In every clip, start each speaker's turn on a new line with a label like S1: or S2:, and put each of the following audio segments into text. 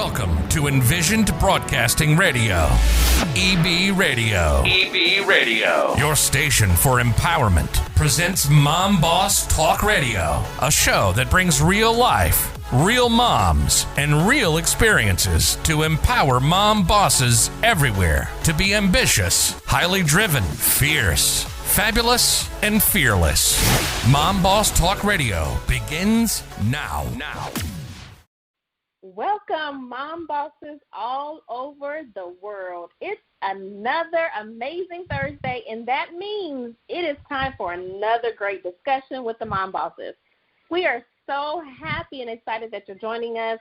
S1: Welcome to Envisioned Broadcasting Radio. EB Radio. EB Radio. Your station for empowerment presents Mom Boss Talk Radio, a show that brings real life, real moms, and real experiences to empower mom bosses everywhere to be ambitious, highly driven, fierce, fabulous, and fearless. Mom Boss Talk Radio begins now.
S2: Welcome, mom bosses all over the world. It's another amazing Thursday, and that means it is time for another great discussion with the mom bosses. We are so happy and excited that you're joining us.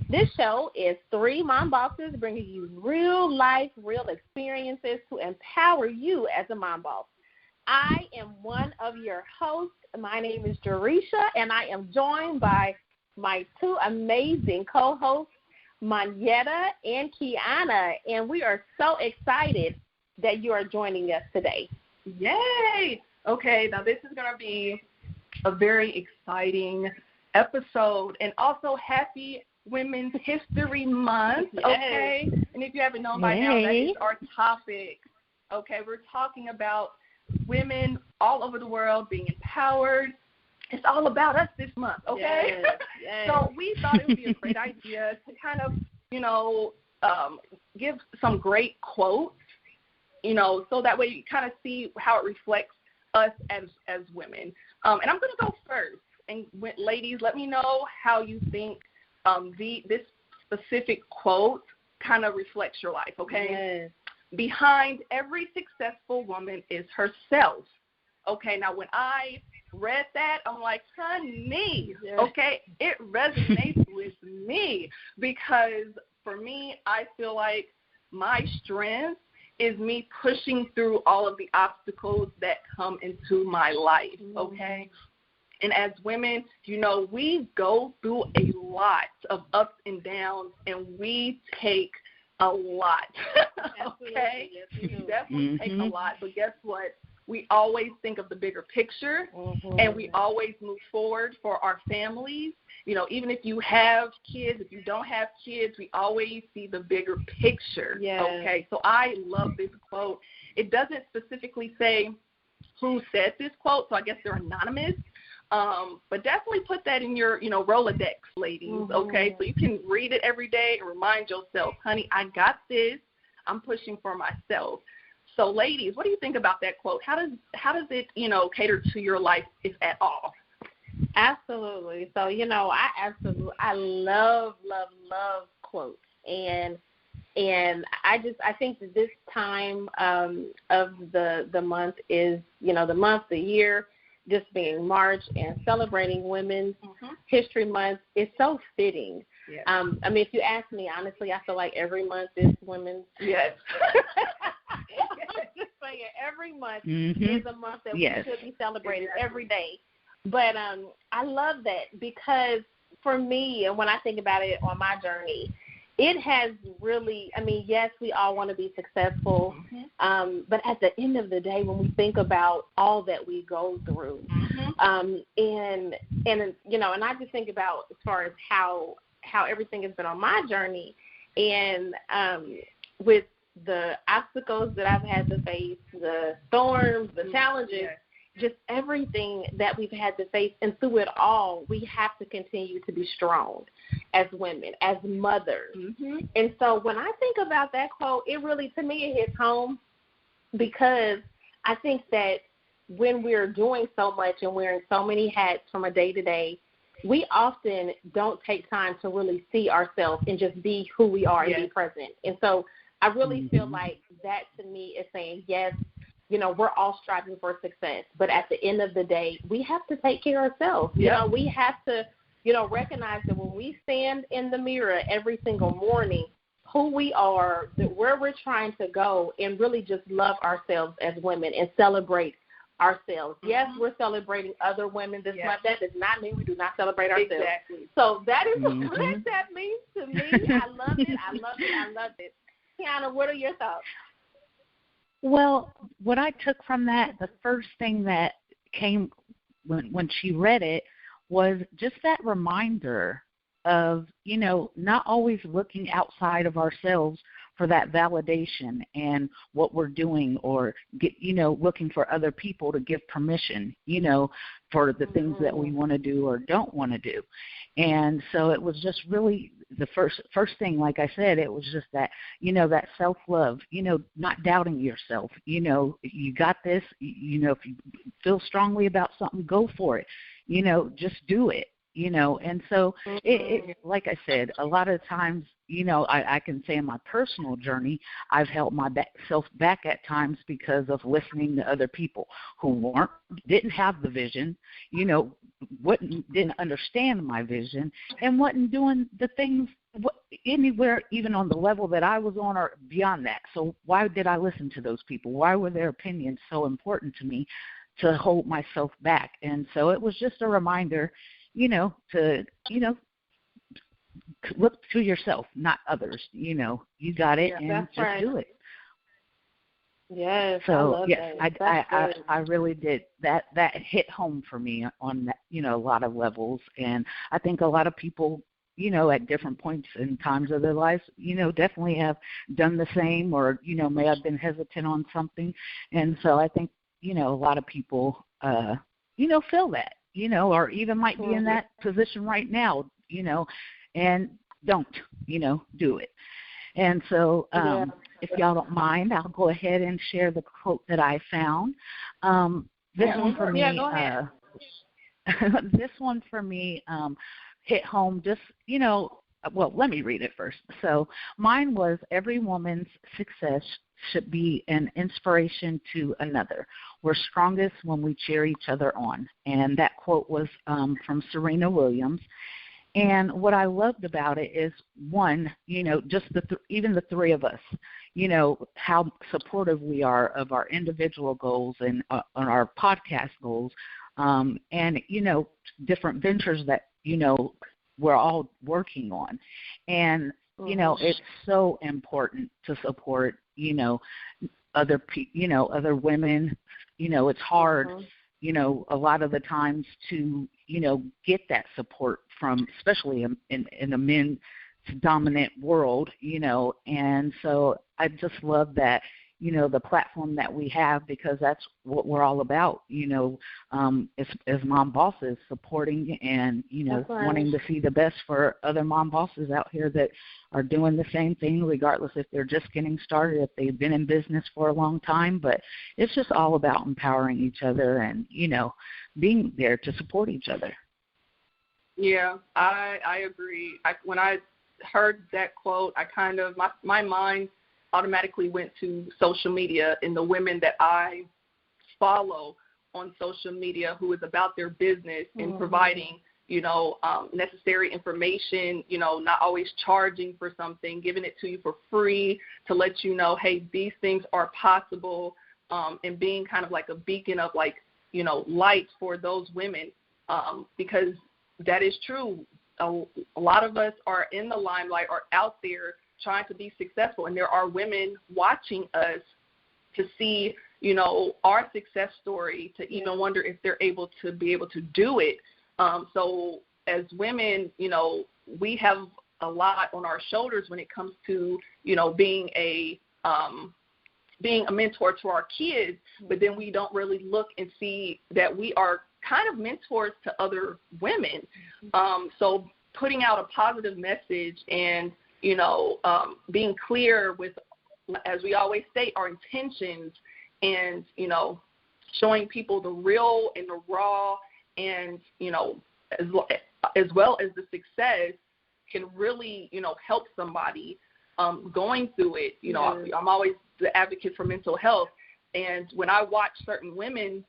S2: This show is three mom bosses bringing you real life, real experiences to empower you as a mom boss. I am one of your hosts. My name is Jerisha, and I am joined by my two amazing co-hosts, Monyetta and Kiana, and we are so excited that you are joining us today.
S3: Yay! Okay, now this is going to be a very exciting episode, and also happy Women's History Month, okay? Yay. And if you haven't known by now, that is our topic. Okay, we're talking about women all over the world being empowered. It's all about us this month, okay? Yes. So we thought it would be a great idea to kind of, give some great quotes, so that way you kind of see how it reflects us as women. And I'm going to go first. And ladies, let me know how you think this specific quote kind of reflects your life, okay? Yes. Behind every successful woman is herself. Okay, now when I read that, I'm like, honey, okay, it resonates with me because for me, I feel like my strength is me pushing through all of the obstacles that come into my life, okay? And as women, we go through a lot of ups and downs, and we take a lot, okay? Yes, we definitely take a lot, but guess what? We always think of the bigger picture, and we always move forward for our families. Even if you have kids, if you don't have kids, we always see the bigger picture, okay? So I love this quote. It doesn't specifically say who said this quote, so I guess they're anonymous. But definitely put that in your, Rolodex, ladies, okay? So you can read it every day and remind yourself, honey, I got this. I'm pushing for myself. So, ladies, what do you think about that quote? How does it, cater to your life, if at all?
S2: Absolutely. So, I love quotes, and I think that this time of the month is, the year, just being March and celebrating Women's History Month is so fitting. Yes. If you ask me, honestly, I feel like every month is women's.
S3: Yes.
S2: I'm just saying, every month is a month that we should be celebrating every day. But I love that because for me, and when I think about it on my journey, it has really, yes, we all want to be successful, but at the end of the day, when we think about all that we go through, and I just think about as far as how everything has been on my journey, and with the obstacles that I've had to face, the storms, the challenges, just everything that we've had to face, and through it all, we have to continue to be strong as women, as mothers. And so when I think about that quote, it really, to me, it hits home because I think that when we're doing so much and wearing so many hats from a day-to-day, we often don't take time to really see ourselves and just be who we are and be present. And so I really feel like that to me is saying, yes, we're all striving for success, but at the end of the day, we have to take care of ourselves. We have to, recognize that when we stand in the mirror every single morning, who we are, where we're trying to go, and really just love ourselves as women and celebrate ourselves. Yes, we're celebrating other women this month. That does not mean we do not celebrate ourselves. Exactly. So that is what that means to me. I love it. Kiana, what are your thoughts?
S4: Well, what I took from that, the first thing that came when she read it was just that reminder of, not always looking outside of ourselves for that validation and what we're doing, or looking for other people to give permission, for the things that we want to do or don't want to do. And so it was just really the first thing, like I said, it was just that, that self-love, not doubting yourself, you got this, if you feel strongly about something, go for it, just do it. And so it, like I said, a lot of times, I can say in my personal journey, I've held myself back at times because of listening to other people who didn't have the vision, didn't understand my vision, and wasn't doing the things anywhere, even on the level that I was on or beyond that. So why did I listen to those people? Why were their opinions so important to me to hold myself back? And so it was just a reminder, to, look to yourself, not others. You got it, and just do it.
S2: Yes.
S4: So
S2: yes,
S4: I really did that. That hit home for me on that, a lot of levels, and I think a lot of people, at different points in times of their lives, definitely have done the same, or may have been hesitant on something, and so I think a lot of people feel that. Or even might be in that position right now, and don't, do it. And so if y'all don't mind, I'll go ahead and share the quote that I found. This one for me, this one for me hit home just, well, let me read it first. So mine was, every woman's success should be an inspiration to another. We're strongest when we cheer each other on. And that quote was from Serena Williams. And what I loved about it is, one, just even the three of us, how supportive we are of our individual goals and on our podcast goals, and, different ventures that, we're all working on. And, it's so important to support, other other women. It's hard, a lot of the times to, get that support from, especially in a men's dominant world, and so I just love that, the platform that we have, because that's what we're all about, as mom bosses, supporting and, wanting to see the best for other mom bosses out here that are doing the same thing, regardless if they're just getting started, if they've been in business for a long time. But it's just all about empowering each other and, being there to support each other.
S3: Yeah, I agree. When I heard that quote, I kind of, my mind automatically went to social media and the women that I follow on social media who is about their business and providing, necessary information, not always charging for something, giving it to you for free to let you know, hey, these things are possible, and being kind of like a beacon of light for those women, because that is true. A lot of us are in the limelight or out there trying to be successful, and there are women watching us to see, our success story, to even wonder if they're able to do it. So as women, we have a lot on our shoulders when it comes to, being a mentor to our kids, but then we don't really look and see that we are kind of mentors to other women. So putting out a positive message and, being clear with, as we always say, our intentions, and, showing people the real and the raw, and, as well as the success can really, help somebody going through it. I'm always the advocate for mental health. And when I watch certain women,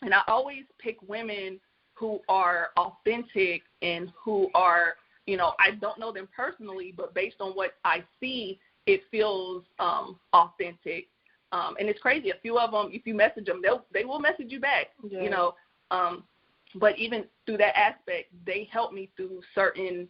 S3: and I always pick women who are authentic and who are, I don't know them personally, but based on what I see, it feels authentic. And it's crazy. A few of them, if you message them, they will message you back, but even through that aspect, they helped me through certain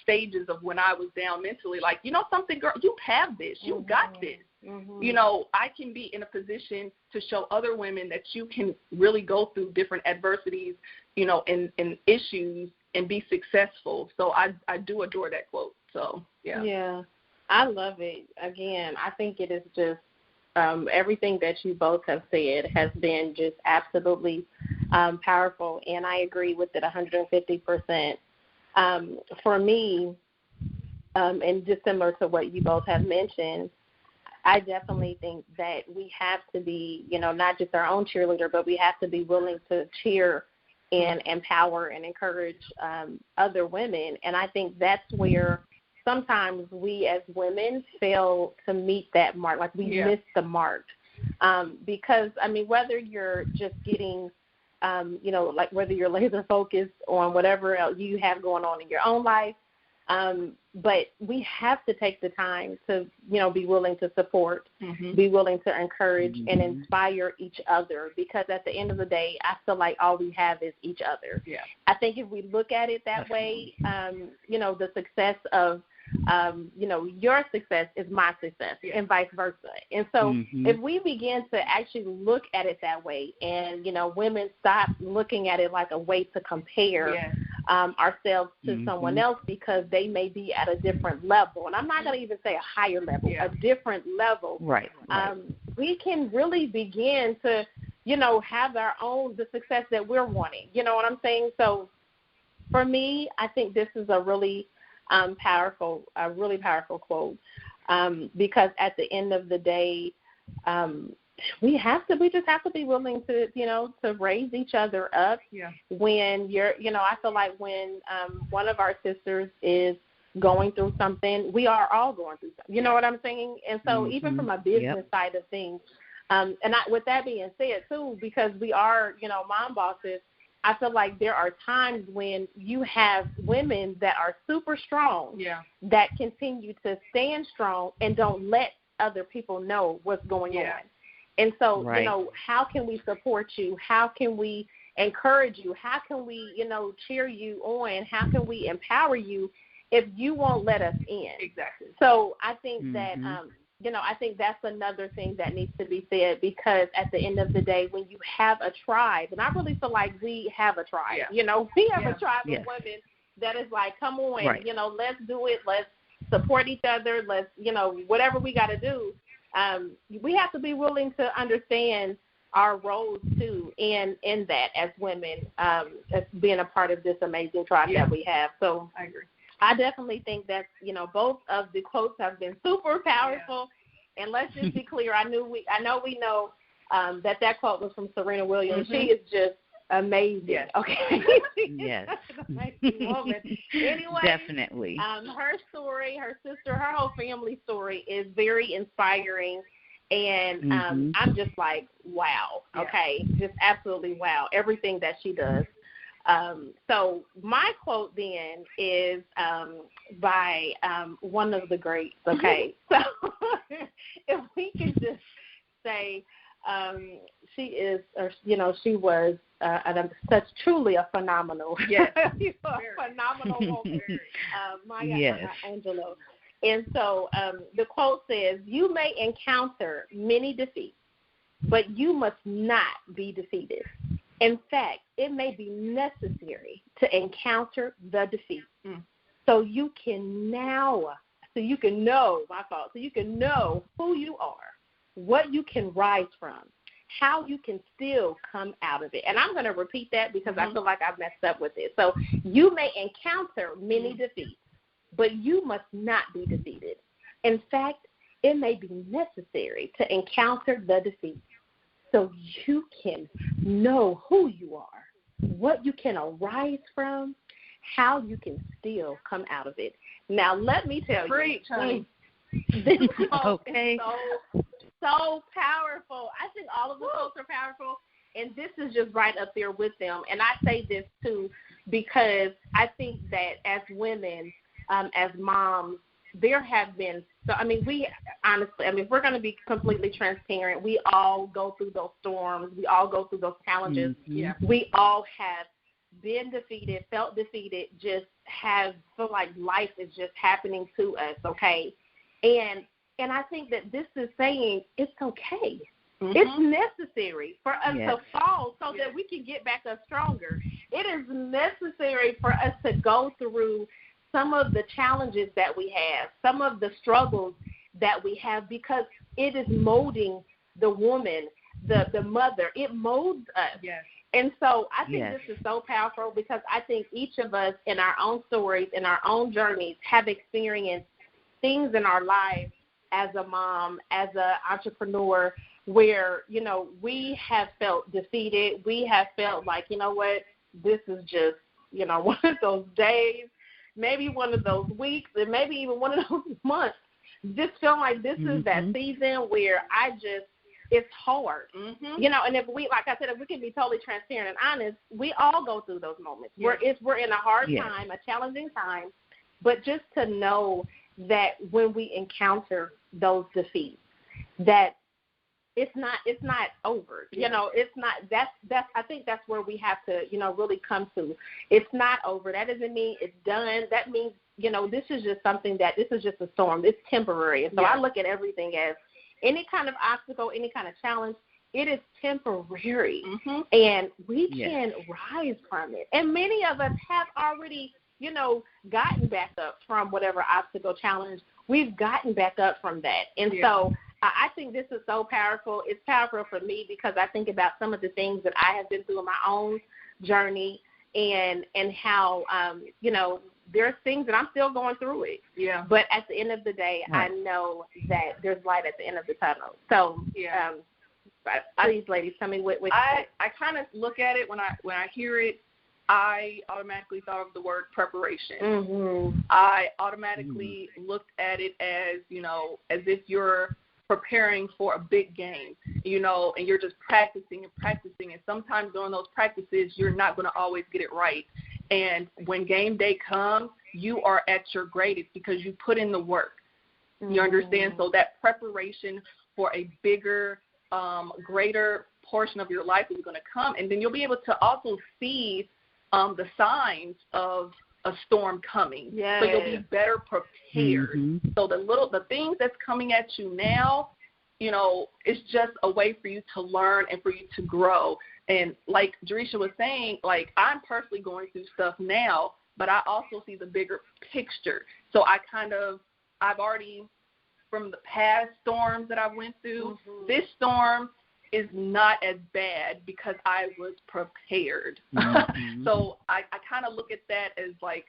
S3: stages of when I was down mentally. Like, something, girl, you have this. You got this. I can be in a position to show other women that you can really go through different adversities, and issues, and be successful. So I do adore that quote. So, yeah.
S2: Yeah, I love it. Again, I think it is just everything that you both have said has been just absolutely powerful, and I agree with it 150%. For me, and just similar to what you both have mentioned, I definitely think that we have to be, not just our own cheerleader, but we have to be willing to cheer and empower and encourage other women. And I think that's where sometimes we as women fail to meet that mark, like we miss the mark. Because, whether you're just getting, like whether you're laser focused on whatever else you have going on in your own life, but we have to take the time to, be willing to support, be willing to encourage and inspire each other, because at the end of the day, I feel like all we have is each other.
S3: Yeah.
S2: I think if we look at it that way, the success of, your success is my success and vice versa. And so if we begin to actually look at it that way and, women stop looking at it like a way to compare ourselves to someone else because they may be at a different level. And I'm not going to even say a higher level, a different level.
S4: Right.
S2: We can really begin to, have our own, the success that we're wanting. You know what I'm saying? So for me, I think this is a really powerful quote, because at the end of the day, we just have to be willing to, to raise each other up.
S3: Yeah.
S2: When you're, I feel like when one of our sisters is going through something, we are all going through something. You know what I'm saying? And so even from a business side of things, with that being said too, because we are, mom bosses, I feel like there are times when you have women that are super strong, that continue to stand strong and don't let other people know what's going on. And so, how can we support you? How can we encourage you? How can we, cheer you on? How can we empower you if you won't let us in?
S3: Exactly.
S2: So I think that, I think that's another thing that needs to be said, because at the end of the day, when you have a tribe, and I really feel like we have a tribe, we have a tribe of women that is like, come on, let's do it. Let's support each other. Let's, whatever we got to do. We have to be willing to understand our roles too, and in that as women, as being a part of this amazing tribe that we have. So
S3: I agree.
S2: I definitely think that, both of the quotes have been super powerful. Yeah. And let's just be clear. I know we know that quote was from Serena Williams. She is just amazing.
S3: Yes.
S2: Okay.
S4: Yes.
S2: Amazing woman. Anyway,
S4: definitely.
S2: Her story, her sister, her whole family story is very inspiring. And I'm just like, wow. Okay. Just absolutely wow. Everything that she does. So my quote then is by one of the greats, okay? So if we can just say she is, or, she was such truly a phenomenal, phenomenal woman, Maya Angelou. And so the quote says, you may encounter many defeats, but you must not be defeated. In fact, it may be necessary to encounter the defeat so you can know who you are, what you can rise from, how you can still come out of it. And I'm going to repeat that because I feel like I've messed up with it. So you may encounter many defeats, but you must not be defeated. In fact, it may be necessary to encounter the defeat so you can know who you are, what you can arise from, how you can still come out of it. Now, let me tell you, this quote is so powerful. I think all of the quotes are powerful, and this is just right up there with them. And I say this, too, because I think that as women, as moms, there have been we honestly, if we're going to be completely transparent, we all go through those storms. We all go through those challenges. We all have been defeated, felt defeated, just feel like life is just happening to us, okay? And I think that this is saying it's okay. It's necessary for us to fall so that we can get back up stronger. it is necessary for us to go through some of the challenges that we have, some of the struggles that we have, because it is molding the woman, the mother. It molds us.
S3: Yes.
S2: And so I think this is so powerful, because I think each of us in our own stories, in our own journeys, have experienced things in our lives as a mom, as an entrepreneur, where, you know, we have felt defeated. We have felt like, you know what, this is just, you know, one of those days, maybe one of those weeks, and maybe even one of those months. Just feeling like this is that season where it's hard, you know. And if we, like I said, if we can be totally transparent and honest, we all go through those moments. We're in a hard time, a challenging time, but just to know that when we encounter those defeats, that it's not over. You know, it's not. That's. I think that's where we have to, you know, really come to. It's not over. That doesn't mean it's done. That means, you know, this is just something this is just a storm. It's temporary. And so I look at everything as any kind of obstacle, any kind of challenge. It is temporary, and we can rise from it. And many of us have already, you know, gotten back up from whatever obstacle, challenge. We've gotten back up from that, and so I think this is so powerful. It's powerful for me because I think about some of the things that I have been through in my own journey, and how, you know, there's things that I'm still going through it. Yeah. But at the end of the day, I know that there's light at the end of the tunnel. So, please, ladies, tell me what
S3: I kind of look at it when I hear it. I automatically thought of the word preparation. I automatically looked at it as, you know, as if you're preparing for a big game, you know, and you're just practicing. And sometimes during those practices, you're not going to always get it right. And when game day comes, you are at your greatest because you put in the work. You understand? So that preparation for a bigger, greater portion of your life is going to come. And then you'll be able to also see the signs of a storm coming. So you'll be better prepared. So the things that's coming at you now, you know, it's just a way for you to learn and for you to grow. And like Jerisha was saying, like, I'm personally going through stuff now, but I also see the bigger picture. So I've already, from the past storms that I went through, this storm is not as bad because I was prepared. So I kind of look at that as like,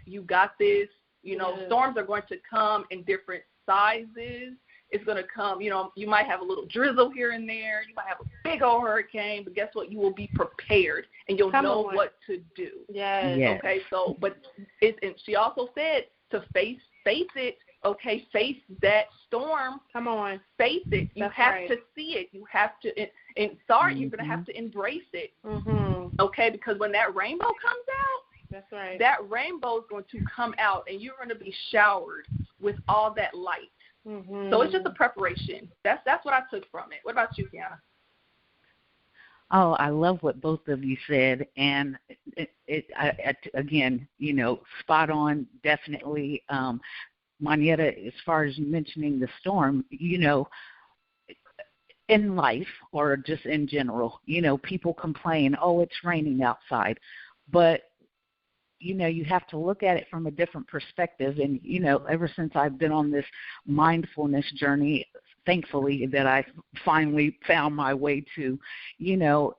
S3: you got this. You know, storms are going to come in different sizes. It's going to come, you know, you might have a little drizzle here and there. You might have a big old hurricane, but guess what? You will be prepared, and you'll know what to do. Okay, so, but and she also said to face it. Okay, face that storm. Come on. Face it. You have to see it. You have to, and sorry, you're going to have to embrace it. Okay, because when that rainbow comes out, that rainbow is going to come out, and you're going to be showered with all that light. So it's just a preparation. That's what I took from it. What about you, Kiana?
S4: Oh, I love what both of you said, and again, you know, spot on, definitely. Manietta, as far as mentioning the storm, you know, in life or just in general, you know, people complain, oh, it's raining outside, but you know, you have to look at it from a different perspective. And, you know, ever since I've been on this mindfulness journey, thankfully, that I finally found my way to, you know,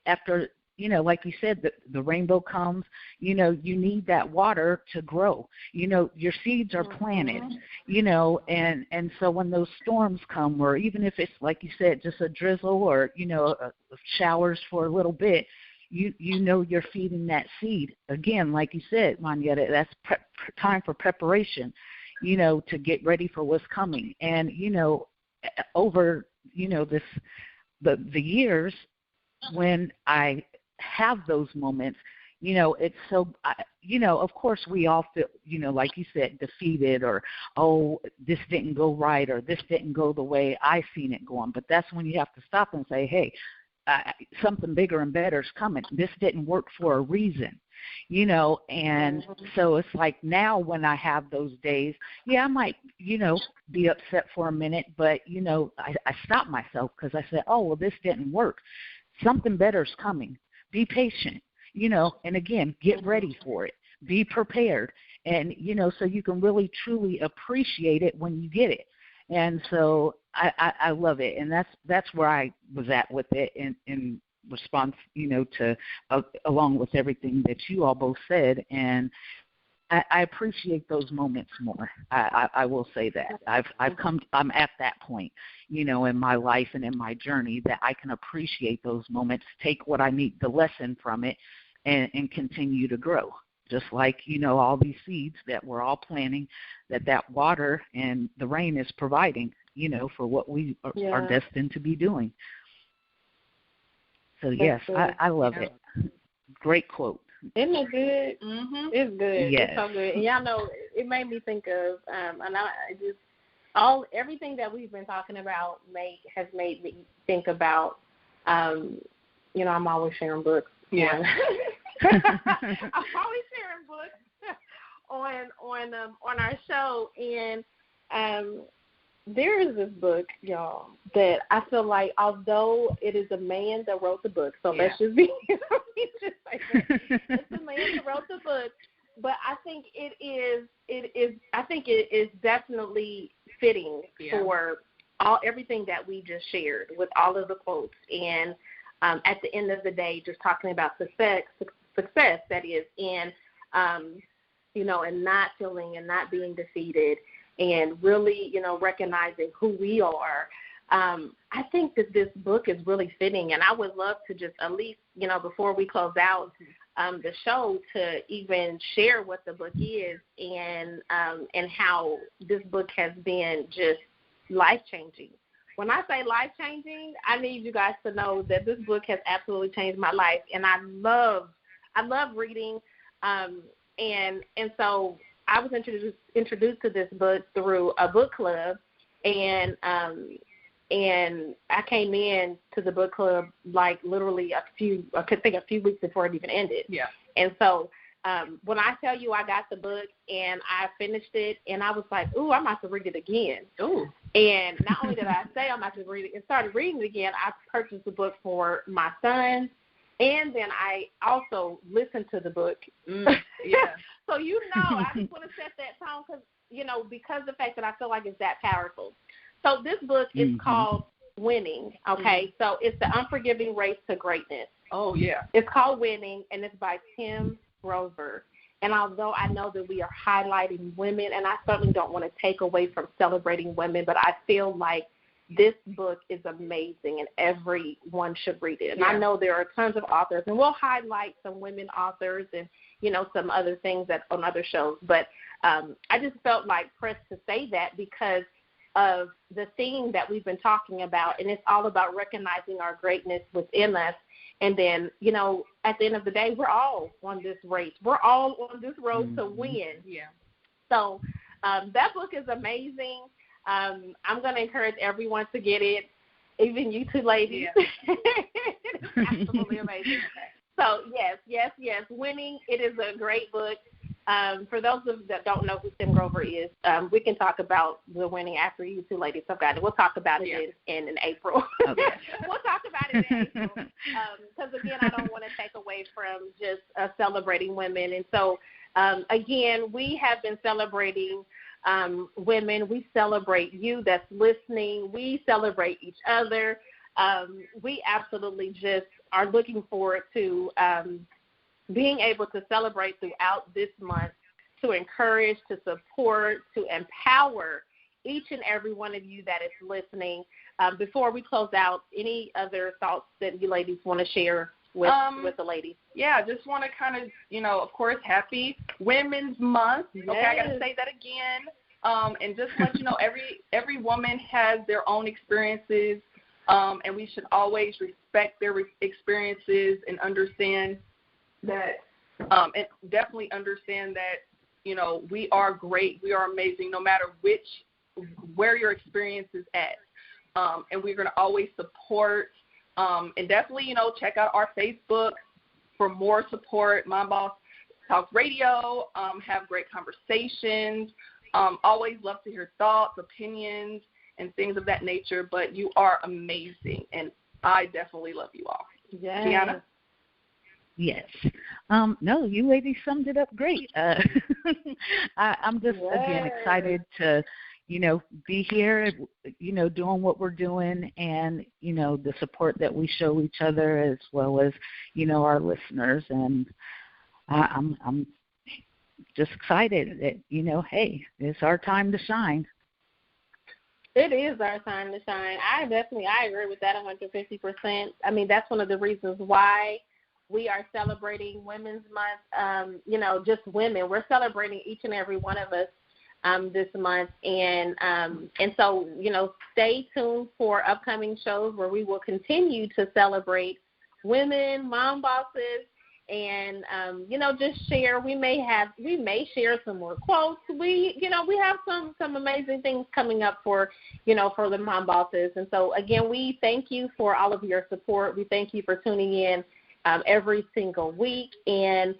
S4: after, you know, like you said, the rainbow comes, you know, you need that water to grow. You know, your seeds are planted, you know, and so when those storms come, or even if it's, like you said, just a drizzle or, you know, showers for a little bit, you know you're feeding that seed. Again, like you said, Manietta, that's time for preparation, you know, to get ready for what's coming. And, you know, over, you know, the years when I have those moments, you know, it's so, you know, of course we all feel, you know, like you said, defeated or, oh, this didn't go right or this didn't go the way I seen it going. But that's when you have to stop and say, hey, something bigger and better is coming. This didn't work for a reason, you know, and so it's like now when I have those days, I might, you know, be upset for a minute, but, you know, I stop myself because I said, oh, well, this didn't work. Something better is coming. Be patient. and again, get ready for it. Be prepared. And, so you can really, truly appreciate it when you get it. And so I love it. And that's where I was at with it in response, to along with everything that you all both said. And I appreciate those moments more. I will say that I'm at that point, in my life and in my journey that I can appreciate those moments, take what I need, the lesson from it, and continue to grow. Just like, all these seeds that we're all planting, that water and the rain is providing, for what we are destined to be doing. So, yes, I love it. Great quote.
S2: Isn't it good? Mm-hmm. It's good.
S4: Yes.
S2: It's so good. And y'all know, it made me think of, everything that we've been talking about has made me think about, I'm always sharing books.
S3: Yeah.
S2: I'm always sharing books on our show, and there is this book, y'all, that I feel like, although it is a man that wrote the book, so let's just be just like that. It's a man that wrote the book, but I think it is definitely fitting for everything that we just shared with all of the quotes, and at the end of the day, just talking about success that is in, and not feeling and not being defeated, and really, recognizing who we are. I think that this book is really fitting, and I would love to just at least, before we close out the show, to even share what the book is and how this book has been just life-changing. When I say life-changing, I need you guys to know that this book has absolutely changed my life, and I love reading, and so I was introduced to this book through a book club, and I came in to the book club like literally a few weeks before it even ended.
S3: Yeah.
S2: And so when I tell you I got the book and I finished it, and I was like, ooh, I'm about to read it again.
S3: Ooh.
S2: And not only did I say I'm about to read it and started reading it again, I purchased the book for my son, and then I also listened to the book.
S3: Yeah.
S2: So, I just want to set that tone because the fact that I feel like it's that powerful. So this book is called Winning, okay? So it's The Unforgiving Race to Greatness.
S3: Oh, yeah.
S2: It's called Winning, and it's by Tim Grover. And although I know that we are highlighting women, and I certainly don't want to take away from celebrating women, but I feel like this book is amazing, and everyone should read it. And I know there are tons of authors, and we'll highlight some women authors and, some other things on other shows. But I just felt like pressed to say that because of the theme that we've been talking about, and it's all about recognizing our greatness within us. And then, at the end of the day, we're all on this race. We're all on this road to win.
S3: Yeah.
S2: So that book is amazing. I'm going to encourage everyone to get it, even you two ladies. Yeah. It's absolutely amazing. So, yes, Winning. It is a great book. For those that don't know who Tim Grover is, we can talk about the Winning after you two ladies have got it. We'll talk about it in April. Okay. We'll talk about it in April because, again, I don't want to take away from just celebrating women. And so, again, we have been celebrating women. We celebrate you that's listening. We celebrate each other. We absolutely just are looking forward to being able to celebrate throughout this month, to encourage, to support, to empower each and every one of you that is listening. Before we close out, any other thoughts that you ladies want to share with the ladies?
S3: Yeah, just want to kind of, of course, happy Women's Month.
S2: Yes.
S3: Okay, I got to say that again. And just let you know, every woman has their own experiences, and we should always respect their experiences and understand that, and definitely understand that, we are great, we are amazing, no matter where your experience is at. And we're going to always support, and definitely, check out our Facebook for more support. Mom Boss Talk Radio, have great conversations. Always love to hear thoughts, opinions, and things of that nature. But you are amazing, and I definitely love you all.
S2: Yes.
S3: Tiana?
S4: Yes. No, you ladies summed it up great. I'm just, again, excited to, be here, doing what we're doing, and, the support that we show each other, as well as, our listeners. And I'm just excited that, hey, it's our time to shine.
S2: It is our time to shine. I agree with that 150%. I mean, that's one of the reasons why we are celebrating Women's Month, just women. We're celebrating each and every one of us this month. And so, stay tuned for upcoming shows where we will continue to celebrate women, mom bosses, and, just share. We may share some more quotes. We have some amazing things coming up for the mom bosses. And so, again, we thank you for all of your support. We thank you for tuning in every single week. And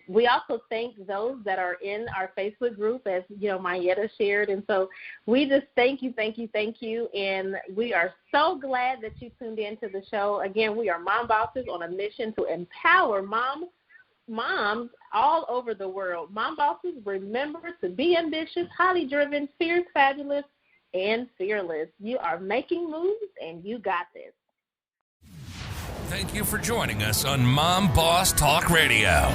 S2: we also thank those that are in our Facebook group, as, Mayetta shared. And so we just thank you. And we are so glad that you tuned in to the show. Again, we are Mom Bosses on a mission to empower moms all over the world. Mom Bosses, remember to be ambitious, highly driven, fierce, fabulous, and fearless. You are making moves, and you got this.
S1: Thank you for joining us on Mom Boss Talk Radio.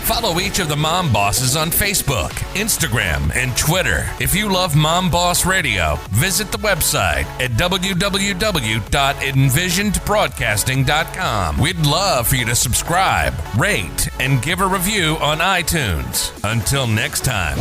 S1: Follow each of the Mom Bosses on Facebook, Instagram, and Twitter. If you love Mom Boss Radio, visit the website at www.envisionedbroadcasting.com. We'd love for you to subscribe, rate, and give a review on iTunes. Until next time.